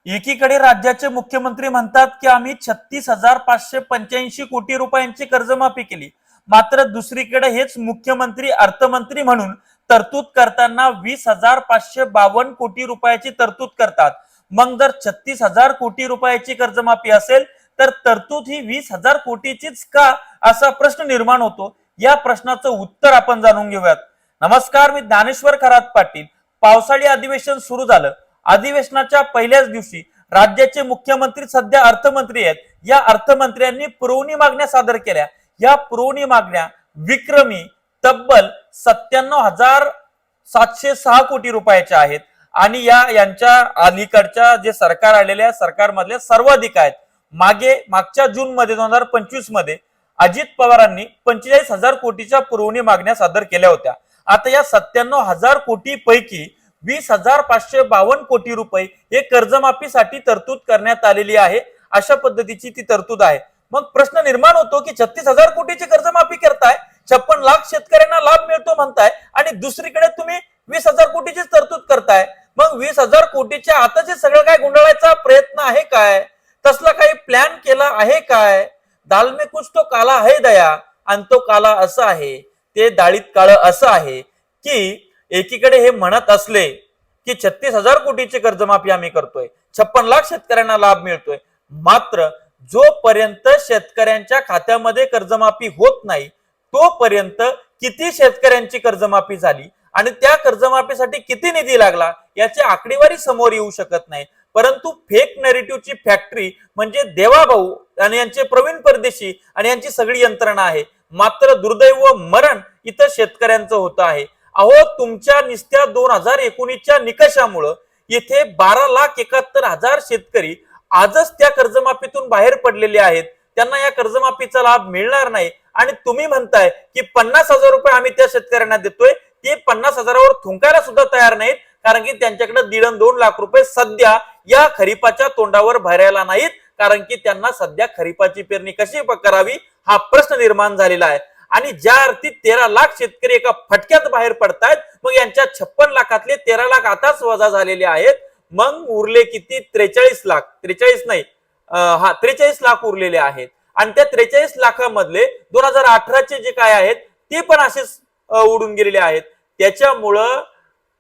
एकीकडे राज्याचे मुख्यमंत्री म्हणतात की आम्ही 36,585 कोटी रुपयांची कर्जमाफी केली, मात्र दुसरीकडे हेच मुख्यमंत्री अर्थमंत्री म्हणून तरतूद करताना 20,552 कोटी रुपयाची तरतूद करतात. मग जर 36,000 कोटी रुपयाची कर्जमाफी असेल तर तरतूद ही 20,000 कोटीचीच का, असा प्रश्न निर्माण होतो. या प्रश्नाचं उत्तर आपण जाणून घेऊयात. नमस्कार, मी ज्ञानेश्वर खरात पाटील. पावसाळी अधिवेशन सुरू झालं. अधिवेशनाच्या पहिल्याच दिवशी राज्याचे मुख्यमंत्री सध्या अर्थमंत्री आहेत. या अर्थमंत्र्यांनी पुरवणी मागण्या सादर केल्या. या पुरवणी मागण्या विक्रमी तब्बल 97,706 कोटी रुपयाच्या आहेत आणि यांच्या अलीकडच्या जे सरकार आलेल्या सरकारमधल्या सर्वाधिक आहेत. मागच्या जून मध्ये 2025 मध्ये अजित पवारांनी 45,000 कोटीच्या पुरवणी मागण्या सादर केल्या होत्या. आता या 97,000 कोटी पैकी 20,552 कोटी रुपये हे कर्जमाफीसाठी तरतूद करण्यात आलेली आहे. अशा पद्धतीची ती तरतूद आहे. मग प्रश्न निर्माण होतो की 36,000 कोटीची कर्जमाफी करताय, 56 लाख शेतकऱ्यांना लाभ मिळतो म्हणताय आणि दुसरीकडे तुम्ही 20,000 कोटीची तरतूद करताय. मग 20,000 कोटीच्या आताचे सगळं काय गुंडाळायचा प्रयत्न आहे काय? तसला काही प्लॅन केला आहे काय? दाल में कुछ तो काला है दया, आणि तो काला असं आहे, ते डाळीत काळ असं आहे की एकीकडे हे म्हणत असले की 36,000 कोटीची कर्जमाफी आम्ही करतोय, 56 लाख शेतकऱ्यांना लाभ मिळतोय, मात्र जोपर्यंत शेतकऱ्यांच्या खात्यामध्ये कर्जमाफी होत नाही तोपर्यंत किती शेतकऱ्यांची कर्जमाफी झाली आणि त्या कर्जमाफीसाठी किती निधी लागला याची आकडेवारी समोर येऊ शकत नाही. परंतु फेक नरेटिव्हची फॅक्टरी म्हणजे देवाभाऊ आणि यांचे प्रवीण परदेशी आणि यांची सगळी यंत्रणा आहे. मात्र दुर्दैव मरण इथं शेतकऱ्यांचं होत आहे. अहो, तुमच्या निस्त्या 2019च्या निकषामुळे इथे 12,71,000 शेतकरी आजच त्या कर्जमाफीतून बाहेर पडलेले आहेत. त्यांना या कर्जमाफीचा लाभ मिळणार नाही आणि तुम्ही म्हणताय की 50,000 रुपये आम्ही त्या शेतकऱ्यांना देतोय. ते 50,000वर थुंकायला सुद्धा तयार नाहीत, कारण की त्यांच्याकडे 1.5-2 लाख रुपये सध्या या खरीपाच्या तोंडावर भरायला नाहीत, कारण की त्यांना सध्या खरीपाची पेरणी कशी करावी हा प्रश्न निर्माण झालेला आहे. आणि ज्या अर्थी 13 लाख शेतकरी एका फटक्यात बाहेर पडतायत, मग यांच्या 56 लाखातले 13 लाख आताच वजा झालेले आहेत. मग उरले किती? 43 लाख, 43 लाख उरलेले आहेत. आणि त्या 43 लाखांमधले 2018चे जे काय आहेत ते पण असेच उडून गेलेले आहेत. त्याच्यामुळं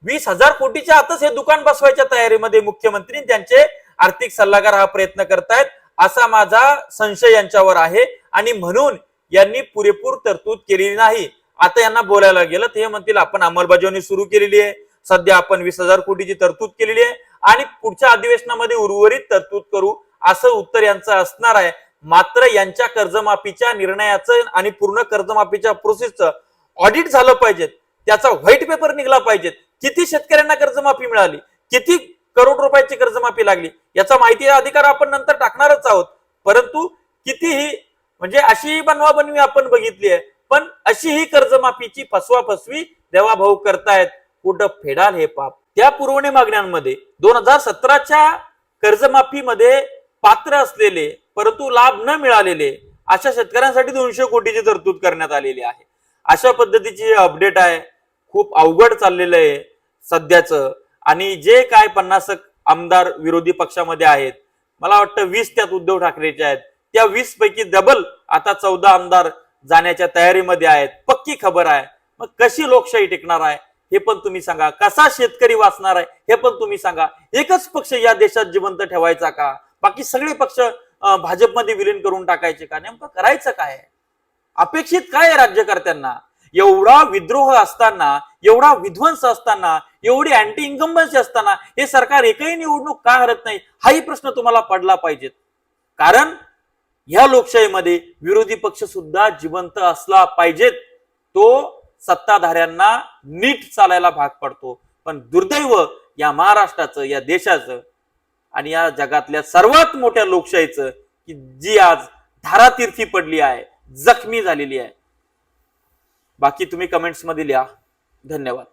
20,000 कोटीच्या आतच हे दुकान बसवायच्या तयारीमध्ये मुख्यमंत्री त्यांचे आर्थिक सल्लागार हा प्रयत्न करतायत, असा माझा संशय यांच्यावर आहे. आणि म्हणून यांनी पुरेपूर तरतूद केलेली नाही. आता यांना बोलायला गेलं तर हे म्हणतील आपण अंमलबजावणी सुरू केलेली आहे, सध्या आपण 20,000 कोटीची तरतूद केलेली आहे आणि पुढच्या अधिवेशनामध्ये उर्वरित तरतूद करू, असं उत्तर यांचं असणार आहे. मात्र यांच्या कर्जमाफीच्या निर्णयाचं आणि पूर्ण कर्जमाफीच्या प्रोसेसचं ऑडिट झालं पाहिजे, त्याचा व्हाईट पेपर निघला पाहिजे. किती शेतकऱ्यांना कर्जमाफी मिळाली, किती करोड रुपयाची कर्जमाफी लागली याचा माहिती अधिकार आपण नंतर टाकणारच आहोत. परंतु कितीही म्हणजे अशी बनवाबनवी आपण बघितली आहे, पण अशी ही कर्जमाफीची फसवाफसवी देवाभाऊ करतायत. कुठं फेडाल हे पाप? त्या पुरवणी मागण्यांमध्ये 2017च्या कर्जमाफीमध्ये पात्र असलेले परंतु लाभ न मिळालेले अशा शेतकऱ्यांसाठी 200 कोटीची तरतूद करण्यात आलेली आहे. अशा पद्धतीची अपडेट आहे. खूप अवघड चाललेलं आहे सध्याचं. आणि जे काय 50 आमदार विरोधी पक्षामध्ये आहेत, मला वाटतं 20 त्यात उद्धव ठाकरेचे आहेत. त्या 20 पैकी डबल आता 14 आमदार जाण्याच्या तयारीमध्ये आहेत, पक्की खबर आहे. मग कशी लोकशाही टिकणार आहे हे पण तुम्ही सांगा. कसा शेतकरी वाचणार आहे हे पण तुम्ही सांगा. एकच पक्ष या देशात जिवंत ठेवायचा का? बाकी सगळे पक्ष भाजपमध्ये विलीन करून टाकायचे का? नेमकं करायचं काय? अपेक्षित काय आहे राज्यकर्त्यांना? एवढा विद्रोह असताना, एवढा विध्वंस असताना, एवढी अँटी इन्कम्बन्सी असताना हे सरकार एकही निवडणूक का हरत नाही हाही प्रश्न तुम्हाला पडला पाहिजे. कारण या लोकशाहीमध्ये विरोधी पक्ष सुद्धा जिवंत असला पाहिजेत, तो सत्ताधाऱ्यांना नीट चालायला भाग पडतो. पण दुर्दैव या महाराष्ट्राचं, या देशाचं आणि या जगातल्या सर्वात मोठ्या लोकशाहीचं की जी आज धारातीर्थी पडली आहे, जखमी झालेली आहे. बाकी तुम्ही कमेंट्स मध्ये लिहा. धन्यवाद.